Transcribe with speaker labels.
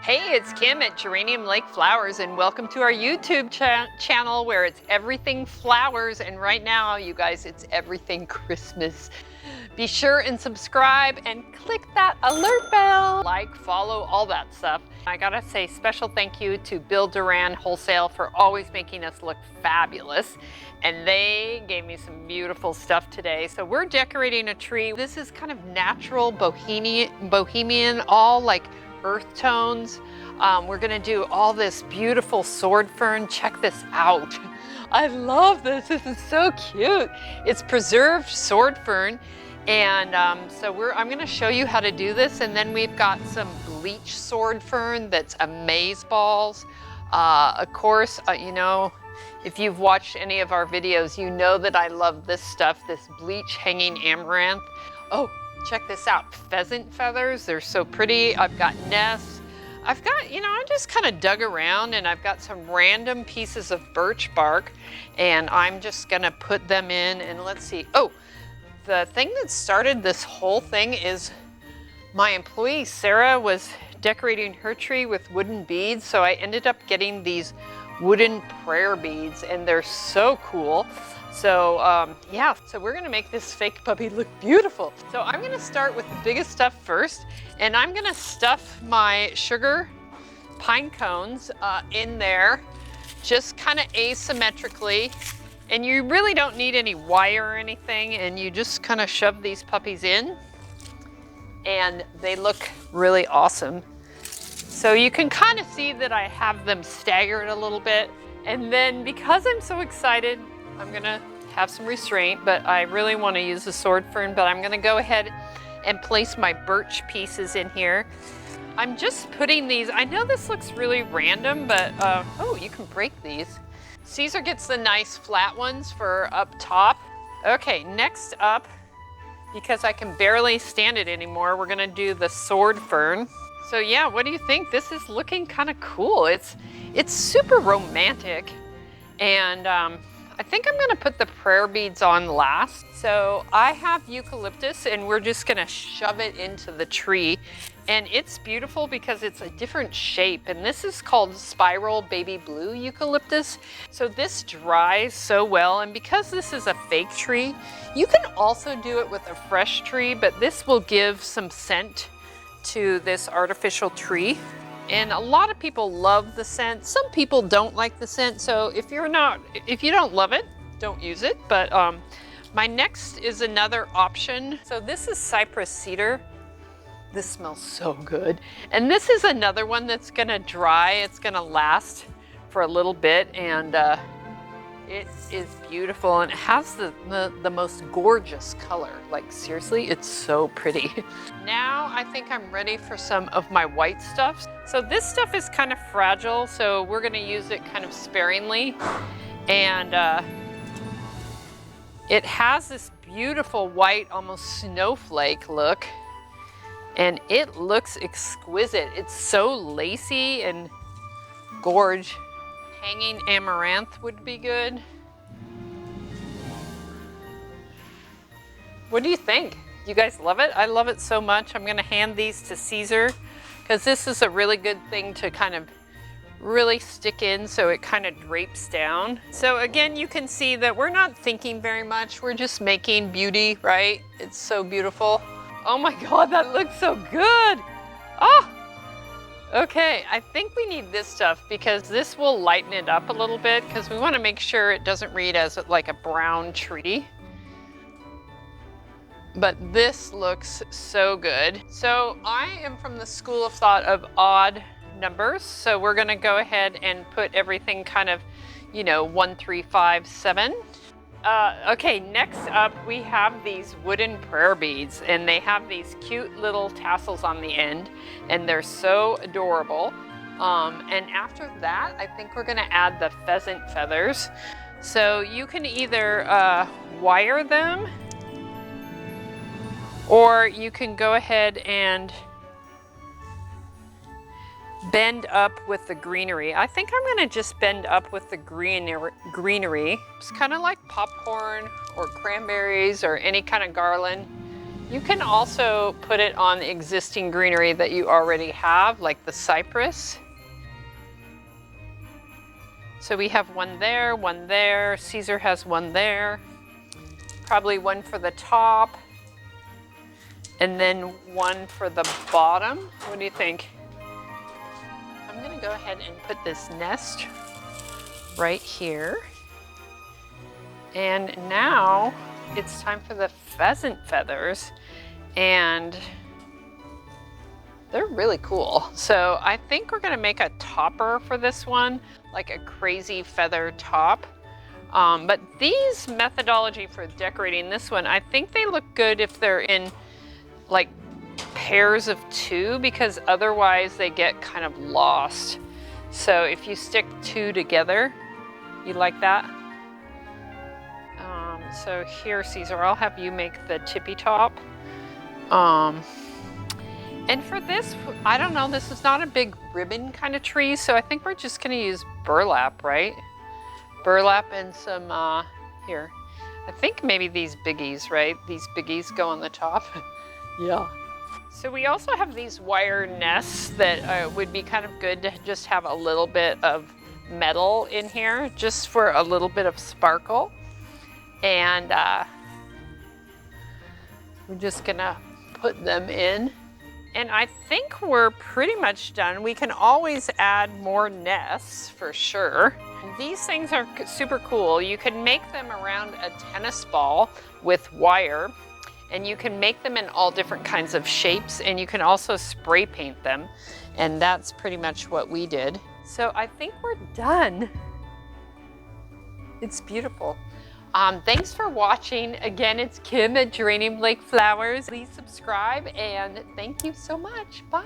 Speaker 1: Hey, it's Kim at Geranium Lake Flowers, and welcome to our YouTube channel where it's everything flowers. And right now, you guys, it's everything Christmas. Be sure and subscribe and click that alert bell. Like, follow, all that stuff. I gotta say special thank you to Bill Duran Wholesale for always making us look fabulous. And they gave me some beautiful stuff today. So we're decorating a tree. This is kind of natural bohemian, all like earth tones. We're gonna do all this beautiful sword fern. Check this out. I love this. This is so cute. It's preserved sword fern. And I'm gonna show you how to do this. And then we've got some bleach sword fern that's amaze balls. Of course, you know, if you've watched any of our videos, you know that I love this stuff, this bleach hanging amaranth. Oh, check this out, pheasant feathers. They're so pretty. I've got nests. I've got, you know, I just kind of dug around and I've got some random pieces of birch bark and I'm just gonna put them in and let's see. Oh, the thing that started this whole thing is my employee Sarah was decorating her tree with wooden beads. So I ended up getting these wooden prayer beads and they're so cool. So yeah, so we're gonna make this fake puppy look beautiful. So I'm gonna start with the biggest stuff first, and I'm gonna stuff my sugar pine cones in there, just kind of asymmetrically. And you really don't need any wire or anything, and you just kind of shove these puppies in, and they look really awesome. So you can kind of see that I have them staggered a little bit. And then because I'm so excited, I'm gonna have some restraint, but I really wanna use the sword fern, but I'm gonna go ahead and place my birch pieces in here. I'm just putting these, I know this looks really random, but oh, you can break these. Caesar gets the nice flat ones for up top. Okay, next up, because I can barely stand it anymore, we're gonna do the sword fern. So yeah, what do you think? This is looking kind of cool. It's super romantic. And I think I'm gonna put the prayer beads on last. So I have eucalyptus and we're just gonna shove it into the tree. And it's beautiful because it's a different shape. And this is called spiral baby blue eucalyptus. So this dries so well. And because this is a fake tree, you can also do it with a fresh tree, but this will give some scent to this artificial tree. And a lot of people love the scent. Some people don't like the scent. So if you don't love it, don't use it. But my next is another option. So this is Cypress Cedar. This smells so good. And this is another one that's gonna dry. It's gonna last for a little bit. And it is beautiful and it has the most gorgeous color. Like seriously, it's so pretty. Now I think I'm ready for some of my white stuff. So this stuff is kind of fragile, so we're gonna use it kind of sparingly. And it has this beautiful white, almost snowflake look. And it looks exquisite. It's so lacy and gorge. Hanging amaranth would be good. What do you think? You guys love it? I love it so much. I'm gonna hand these to Caesar because this is a really good thing to kind of really stick in so it kind of drapes down. So again, you can see that we're not thinking very much. We're just making beauty, right? It's so beautiful. Oh my God, that looks so good. Oh. Okay, I think we need this stuff because this will lighten it up a little bit because we want to make sure it doesn't read as like a brown tree. But this looks so good. So I am from the school of thought of odd numbers. So we're gonna go ahead and put everything kind of, you know, 1, 3, 5, 7. Okay, next up we have these wooden prayer beads and they have these cute little tassels on the end and they're so adorable. And after that, I think we're gonna add the pheasant feathers. So you can either wire them or you can go ahead and bend up with the greenery. I think I'm gonna just bend up with the greenery. It's kind of like popcorn or cranberries or any kind of garland. You can also put it on existing greenery that you already have, like the cypress. So we have one there, Caesar has one there, probably one for the top, and then one for the bottom. What do you think? I'm gonna go ahead and put this nest right here. And now it's time for the pheasant feathers, and they're really cool. So I think we're gonna make a topper for this one, like a crazy feather top. But these methodology for decorating this one, I think they look good if they're in like pairs of 2, because otherwise they get kind of lost. So if you stick 2 together, you like that? So here, Caesar, I'll have you make the tippy top. And for this, I don't know, this is not a big ribbon kind of tree, so I think we're just gonna use burlap, right? Burlap and some, here. I think maybe these biggies, right? These biggies go on the top. Yeah. So we also have these wire nests that would be kind of good to just have a little bit of metal in here, just for a little bit of sparkle. And we're just gonna put them in. And I think we're pretty much done. We can always add more nests for sure. These things are super cool. You can make them around a tennis ball with wire, and you can make them in all different kinds of shapes, and you can also spray paint them. And that's pretty much what we did. So I think we're done. It's beautiful. Thanks for watching. Again, it's Kim at Geranium Lake Flowers. Please subscribe, and thank you so much. Bye.